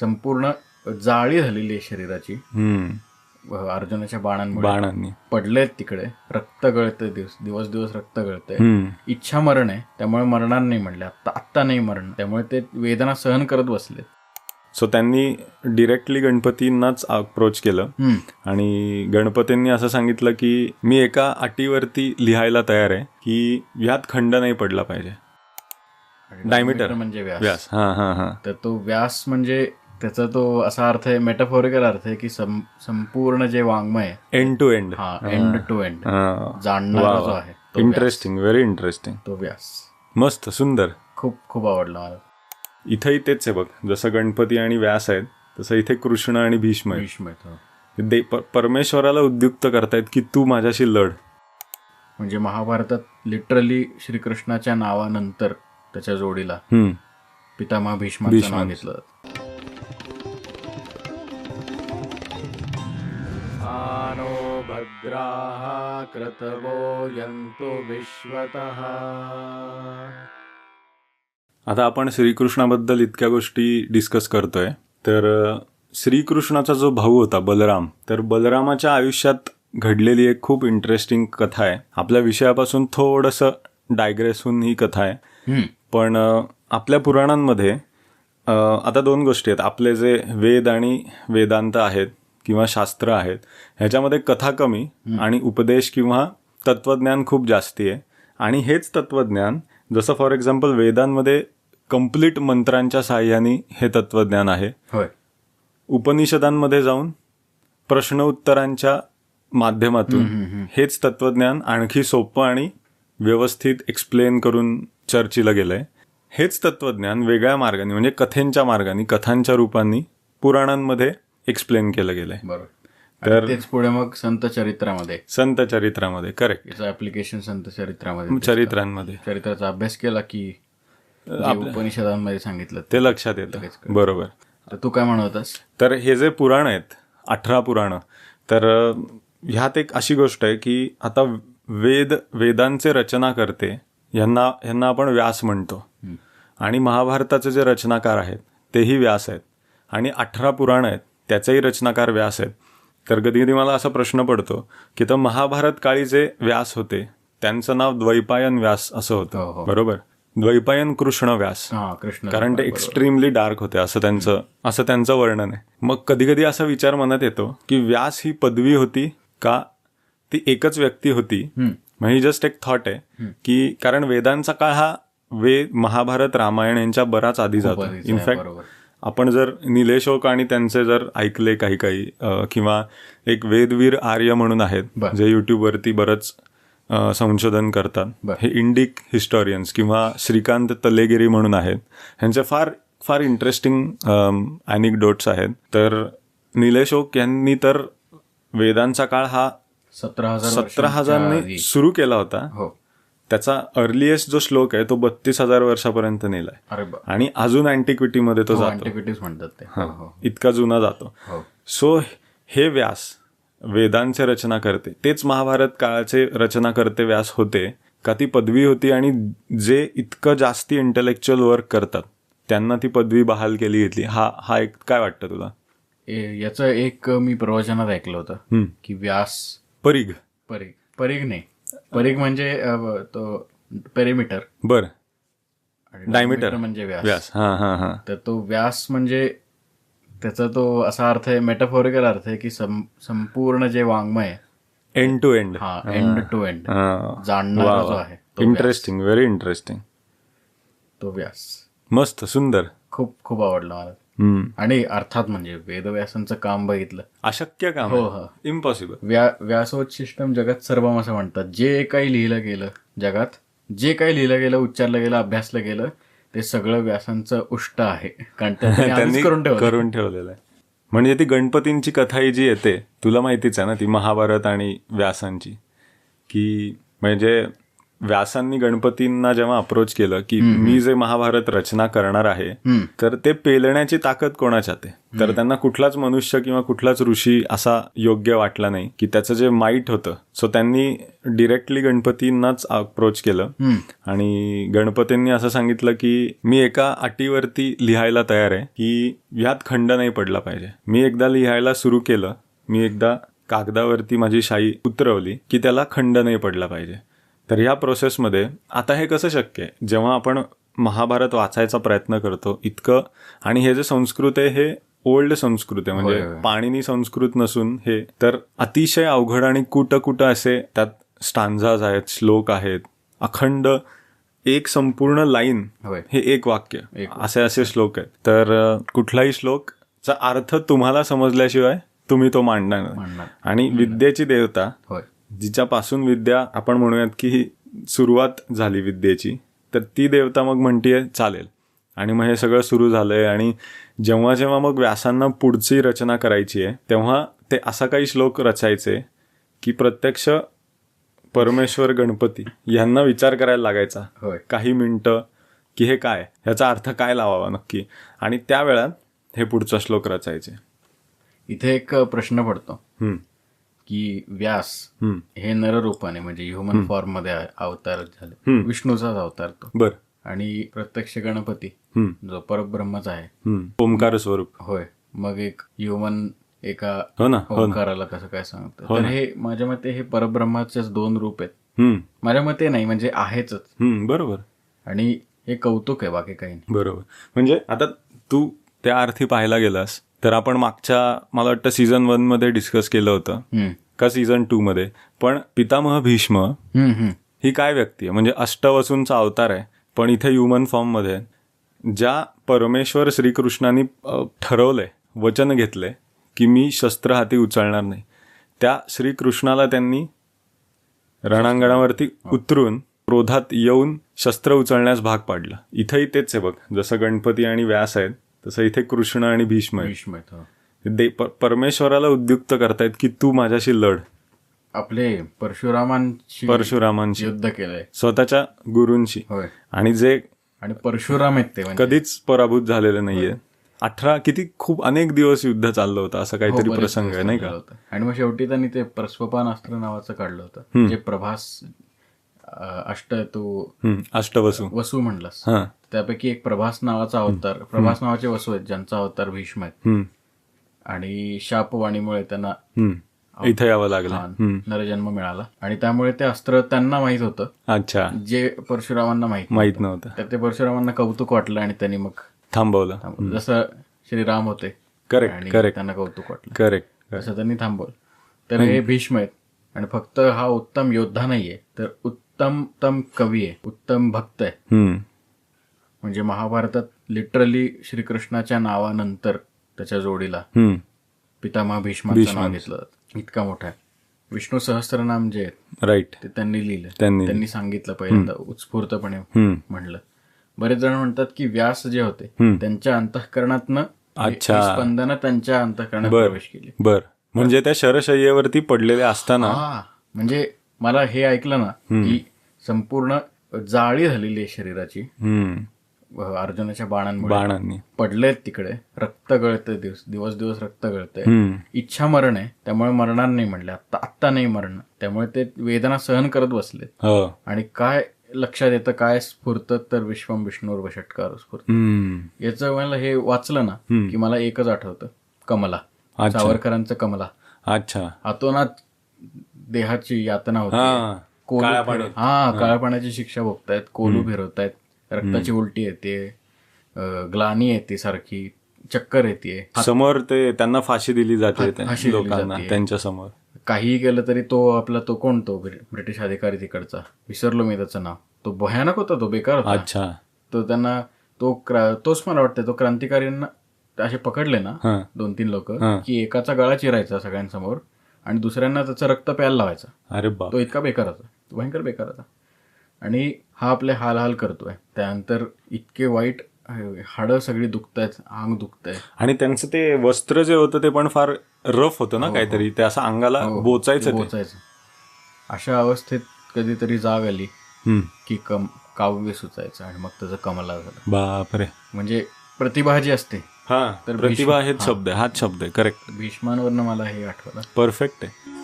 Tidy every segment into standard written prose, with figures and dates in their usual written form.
संपूर्ण जाळी झालेली आहे शरीराची अर्जुनाच्या बाणांनी पडलेत तिकडे, रक्त गळतंय, दिवस दिवस रक्त गळतंय, इच्छा मरण आहे, त्यामुळे मरणार नाही म्हणले, आत्ता नाही मरण, त्यामुळे ते वेदना सहन करत बसलेत. सो त्यांनी डिरेक्टली गणपतींनाच अप्रोच केलं आणि गणपतींनी असं सांगितलं की मी एका अटीवरती लिहायला तयार आहे की यात खंड नाही पडला पाहिजे. डायमीटर म्हणजे व्यास. हा. तर तो व्यास म्हणजे त्याचा तो असा अर्थ आहे, मेटाफोरिकल अर्थ आहे की संपूर्ण जे वाङ्मय end to end, end to end जाणणारा जो आहे. Interesting, very interesting. तो व्यास मस्त, सुंदर, खूप खूप आवडला मला. इथंही तेच आहे बघ, जसं गणपती आणि व्यास आहेत तसं इथे कृष्ण आणि भीष्म आहेत. परमेश्वराला उद्युक्त करतायत की तू माझ्याशी लढ. म्हणजे महाभारतात लिटरली श्रीकृष्णाच्या नावानंतर त्याच्या जोडीला पितामह भीष्माचं नाव घेतलं. आनो भद्राः क्रतवो यन्तु विश्वतः. आता आपण श्रीकृष्णाबद्दल इतक्या गोष्टी डिस्कस करतोय, तर श्रीकृष्णाचा जो भाऊ होता बलराम, तर बलरामाच्या आयुष्यात घडलेली एक खूप इंटरेस्टिंग कथा आहे. आपल्या विषयापासून थोडंसं डायग्रेस होऊन ही कथा आहे, पण आपल्या पुराणांमध्ये आता दोन गोष्टी आहेत. आपले जे वेद आणि वेदांत आहेत किंवा शास्त्र आहेत, ह्याच्यामध्ये कथा कमी आणि उपदेश किंवा तत्वज्ञान खूप जास्ती आहे. आणि हेच तत्वज्ञान, जसं फॉर एक्झाम्पल वेदांमध्ये कंप्लीट मंत्रांच्या साह्याने हे तत्वज्ञान आहे, उपनिषदांमध्ये जाऊन प्रश्न उत्तरांच्या माध्यमातून हेच तत्वज्ञान आणखी सोपं आणि व्यवस्थित एक्सप्लेन करून चर्चेला गेलंय. हेच तत्वज्ञान वेगळ्या मार्गाने म्हणजे कथेंच्या मार्गाने, कथांच्या रूपांनी पुराणांमध्ये एक्सप्लेन केलं गेलंय. तर तेच पुढे मग संत चरित्रामध्ये करेक्ट ऍप्लिकेशन संत चरित्रामध्ये चरित्राचा अभ्यास केला की उपनिषदांमध्ये सांगितलं ते लक्षात येतं. बरोबर. तर तू काय म्हणतस? तर हे जे पुराण आहेत 18 पुराण, तर ह्यात एक अशी गोष्ट आहे की आता वेदांचे रचना करते यांना आपण व्यास म्हणतो, आणि महाभारताचे जे रचनाकार आहेत तेही व्यास आहेत, आणि 18 पुराण आहेत त्याचेही रचनाकार व्यास आहेत. तर कधी कधी मला असा प्रश्न पडतो की तर महाभारत काळी जे व्यास होते त्यांचं नाव द्वैपायन व्यास असं होतं, बरोबर? द्वैपायन कृष्ण व्यास, कारण ते एक्स्ट्रीमली डार्क होते असं त्यांचं वर्णन आहे. मग कधी कधी असा विचार मनात येतो की व्यास ही पदवी होती का ती एकच व्यक्ती होती? म्हणजे जस्ट एक थॉट आहे की कारण वेदांचा काळ हा महाभारत रामायण यांच्या बराच आधी जातो. इनफॅक्ट आपण जर निलेशोक आणि त्यांचे जर ऐकले काही किंवा एक वेदवीर आर्य म्हणून आहेत जे युट्यूबवरती बरंच संशोधन करतात, हे इंडिक हिस्टॉरियन्स किंवा श्रीकांत तलेगिरी म्हणून आहेत, ह्यांचे फार फार इंटरेस्टिंग अॅनिक्डोट्स आहेत. तर निलेशोक यांनी तर वेदांचा काळ हा 17,000 सुरू केला होता. त्याचा अर्लिएस्ट जो श्लोक आहे तो 32,000 वर्षापर्यंत नेलाय, आणि अजून अँटिक्विटीमध्ये तो जातो, इतका जुना जातो. सो हे व्यास वेदांचे रचना करते, तेच महाभारत काळाचे रचना करते व्यास होते का ती पदवी होती? आणि जे इतकं जास्ती इंटेलेक्च्युअल वर्क करतात त्यांना ती पदवी बहाल केली घेतली. हा एक काय वाटतं तुला? याचं एक मी प्रवचनात ऐकलं होतं की व्यास परीघ नाही, परीघ म्हणजे तो पेरिमीटर, बर, डायमीटर म्हणजे व्यास. तर तो व्यास म्हणजे त्याचा तो असा अर्थ आहे, मेटाफोरिकल अर्थ आहे की संपूर्ण जे वाङ्मय एंड टू एंड जाणणारा जो आहे. Interesting, very interesting. तो व्यास मस्त, सुंदर, खूप खूप आवडला मला. आणि अर्थात म्हणजे वेदव्यासांचं काम बघितलं, अशक्य काम, इम्पॉसिबल. व्यासोच्छिष्टम जगत सर्वम असं म्हणतात. जे काही लिहिलं गेलं जगात, जे काही लिहिलं गेलं, उच्चारलं गेलं, अभ्यासलं गेलं, ते सगळं व्यासांचं उष्ट आहे, कारण त्यांनी करून ठेवलेलं आहे. म्हणजे ती गणपतींची कथा ही जी येते तुला माहितीच आहे ना, ती महाभारत आणि व्यासांची, की म्हणजे व्यासांनी गणपतींना जेव्हा अप्रोच केलं की मी जे महाभारत रचना करणार आहे तर ते पेलण्याची ताकद कोणाच्यात आहे, तर त्यांना कुठलाच मनुष्य किंवा कुठलाच ऋषी असा योग्य वाटला नाही की त्याचं जे माईट होतं. सो त्यांनी डिरेक्टली गणपतींनाच अप्रोच केलं आणि गणपतींनी असं सांगितलं की मी एका अटीवरती लिहायला तयार आहे की ह्यात खंड नाही पडला पाहिजे. मी एकदा लिहायला सुरू केलं, मी एकदा कागदावरती माझी शाई उतरवली की त्याला खंड नाही पडला पाहिजे. तर ह्या प्रोसेसमध्ये आता हे कसं शक्य आहे, जेव्हा आपण महाभारत वाचायचा प्रयत्न करतो इतकं, आणि हे जे संस्कृत आहे हे ओल्ड संस्कृत आहे, म्हणजे पाणिनी संस्कृत नसून हे तर अतिशय अवघड आणि कुट असे त्यात स्टांझाज आहेत, श्लोक आहेत, अखंड एक संपूर्ण लाईन हे एक वाक्य असे श्लोक आहेत. तर कुठलाही श्लोकचा अर्थ तुम्हाला समजल्याशिवाय तुम्ही तो मांडणार नाही. आणि विद्येची देवता जिच्यापासून विद्या आपण म्हणूयात की ही सुरुवात झाली विद्येची, तर ती देवता मग म्हणतीये चालेल. आणि मग हे सगळं सुरू झालंय. आणि जेव्हा जेव्हा मग व्यासांना पुढची रचना करायची आहे तेव्हा ते असा काही श्लोक रचायचे की प्रत्यक्ष परमेश्वर गणपती यांना विचार करायला लागायचा काही मिनिटं की हे काय, ह्याचा अर्थ काय लावावा नक्की, आणि त्या वेळात हे पुढचा श्लोक रचायचे. इथे एक प्रश्न पडतो की व्यास हे नररूपाने म्हणजे ह्युमन फॉर्म मध्ये अवतार झाले, विष्णूचाच अवतार तो. बर. आणि प्रत्यक्ष गणपती जो परब्रह्मच आहे, ओंकार स्वरूप. होय. मग एक ह्युमन एका ओंकाराला कसं काय सांगतं. तर हे माझ्या मते हे परब्रह्माचेच दोन रूप आहेत. माझ्या मते नाही, म्हणजे आहेच. बरोबर. आणि हे कौतुक आहे, बाकी काही नाही. बरोबर. म्हणजे आता तू त्या अर्थी पाहायला गेलास तर आपण मागच्या मला वाटतं सीझन 1 मध्ये डिस्कस केलं होतं का सीझन 2 मध्ये, पण पितामह भीष्म ही काय व्यक्ती आहे, म्हणजे अष्टवसूंचा अवतार आहे, पण इथे ह्युमन फॉर्म मध्ये ज्या परमेश्वर श्रीकृष्णांनी ठरवलंय, वचन घेतलंय की मी शस्त्र हाती उचलणार नाही, त्या श्रीकृष्णाला त्यांनी रणांगणावरती उतरून क्रोधात येऊन शस्त्र उचलण्यास भाग पाडलं. इथंही तेच आहे बघ, जसं गणपती आणि व्यास आहेत तसं इथे कृष्ण आणि भीष्म आहेत. परमेश्वराला उद्युक्त करतायत की तू माझ्याशी लढ. आपले परशुरामांशी युद्ध केलंय, स्वतःच्या गुरूंशी. आणि जे परशुराम आहेत ते कधीच पराभूत झालेले नाहीये. 18 खूप अनेक दिवस युद्ध चाललं होतं, असं काहीतरी प्रसंग आहे नाही का. आणि मग शेवटी त्यांनी ते प्रस्वपान अस्त्र नावाचं काढलं होतं, जे प्रभास वसू म्हणलास, त्यापैकी एक प्रभास नावाचा अवतार, प्रभास नावाचे वसू आहेत ज्यांचा अवतार भीष्म आहेत. आणि शापवाणीमुळे त्यांना इथे यावं लागलं, नरजन्म मिळाला. आणि त्यामुळे ते अस्त्र त्यांना माहित होतं, अच्छा, जे परशुरामांना माहित नव्हतं. तर ते परशुरामांना कौतुक वाटलं आणि त्यांनी मग थांबवलं. जसं श्रीराम होते, करेक्ट, त्यांना कौतुक वाटलं, करेक्ट, तसं त्यांनी थांबवलं. तर हे भीष्म आहेत. आणि फक्त हा उत्तम योद्धा नाहीये, तर उत्तम कवी आहे, उत्तम भक्त आहे. म्हणजे महाभारतात लिटरली श्रीकृष्णाच्या नावानंतर त्याच्या जोडीला पितामह भीष्माचं नाव घेतलं जातं. इतका मोठा आहे. विष्णू सहस्त्रनाम जे आहेत राईट ते त्यांनी लिहिलं, त्यांनी सांगितलं पहिल्यांदा, उत्स्फूर्तपणे म्हणलं. बरेच जण म्हणतात की व्यास जे होते त्यांच्या अंतःकरणातनं स्पंदनं त्यांच्या अंतःकरणात प्रवेश केली. बर. म्हणजे त्या शरशय्येवरती पडलेले असताना, म्हणजे मला हे ऐकलं ना की संपूर्ण जाळी झालेली आहे शरीराची अर्जुनाच्या बाणांनी, पडलेत तिकडे, रक्त गळतंय, दिवस दिवस रक्त गळतंय, इच्छा मरण आहे, त्यामुळे मरणार नाही म्हणले, आत्ता नाही मरण, त्यामुळे ते वेदना सहन करत बसलेत. आणि काय लक्षात येतं, काय स्फुरतं, तर विश्वम विष्णूर षटकार स्फुरत. याचं मला हे वाचलं ना की मला एकच आठवतं, कमला, सावरकरांचं कमला. अच्छा. अतोनात देहाची यातना होती, काळ्या पाण्याची शिक्षा भोगतायत, कोलू फिरवतायत, रक्ताची उलटी येते, ग्लानी येते, सारखी चक्कर येते समोर, ते त्यांना फाशी दिली जाते लोकांना त्यांच्या समोर. काहीही केलं तरी तो कोण, तो ब्रिटिश अधिकारी तिकडचा, विसरलो मी त्याचं नाव, तो भयानक होता, तो बेकार होता. अच्छा. तो त्यांना तोच मला वाटतं, तो क्रांतिकारींना असे पकडले ना 2-3 लोक की एकाचा गळा चिरायचा सगळ्यांसमोर आणि दुसऱ्यांना त्याचं रक्त प्यायला लावायचा. अरे बाप. तो इतका बेकार होता, भयंकर बेकार होता. आणि हा आपले हाल करतोय. त्यानंतर इतके वाईट, हाडं सगळी दुखतायत, अंग दुखतंय. आणि त्यांचं ते वस्त्र जे होतं ते पण फार रफ होतं ना, काहीतरी ते असं अंगाला बोचायचं. अशा अवस्थेत कधीतरी जाग आली की काव्य सुचायचं आणि मग त्याचं कमला झालं. बापरे. म्हणजे प्रतिभा जी असते, हा, तर प्रतिभा हेच शब्द आहे, हाच शब्द आहे. करेक्ट. भीष्मांवरनं मला हे आठवलं. परफेक्ट आहे.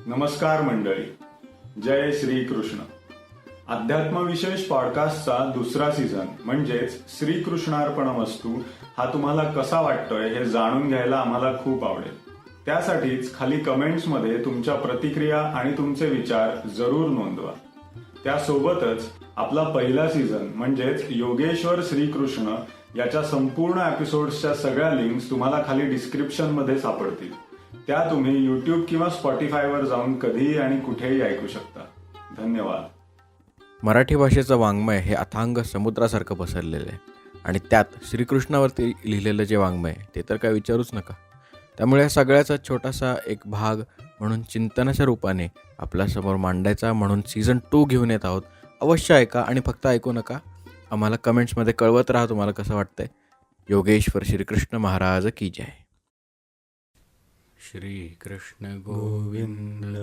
नमस्कार मंडळी, जय श्री कृष्ण. अध्यात्मविशेष पॉडकास्टचा दुसरा सीझन म्हणजेच श्रीकृष्णार्पणमस्तू हा तुम्हाला कसा वाटतोय हे जाणून घ्यायला आम्हाला खूप आवडेल. त्यासाठीच खाली कमेंट्समध्ये तुमच्या प्रतिक्रिया आणि तुमचे विचार जरूर नोंदवा. त्यासोबतच आपला पहिला सीझन म्हणजेच योगेश्वर श्रीकृष्ण याच्या संपूर्ण एपिसोड्सच्या सगळ्या लिंक्स तुम्हाला खाली डिस्क्रिप्शनमध्ये सापडतील. त्या तुम्ही YouTube किंवा स्पॉटिफायवर जाऊन कधीही आणि कुठेही ऐकू शकता. धन्यवाद. मराठी भाषेचं वाङ्मय हे अथांग समुद्रासारखं पसरलेलं आहे आणि त्यात श्रीकृष्णावरती लिहिलेलं जे वाङ्मय ते तर काय विचारूच नका. त्यामुळे या सगळ्याचा छोटासा एक भाग म्हणून चिंतनाच्या रूपाने आपल्यासमोर मांडायचा म्हणून सीझन 2 घेऊन येत आहोत. अवश्य ऐका आणि फक्त ऐकू नका, आम्हाला कमेंट्समध्ये कळवत राहा तुम्हाला कसं वाटतंय. योगेश्वर श्रीकृष्ण महाराज की जय. श्री कृष्ण गोविंद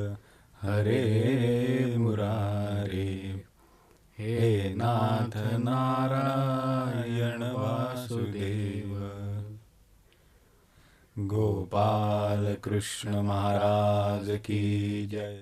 हरे मुरारे, हे नाथ नारायण वासुदेव, गोपाल कृष्ण महाराज की जय.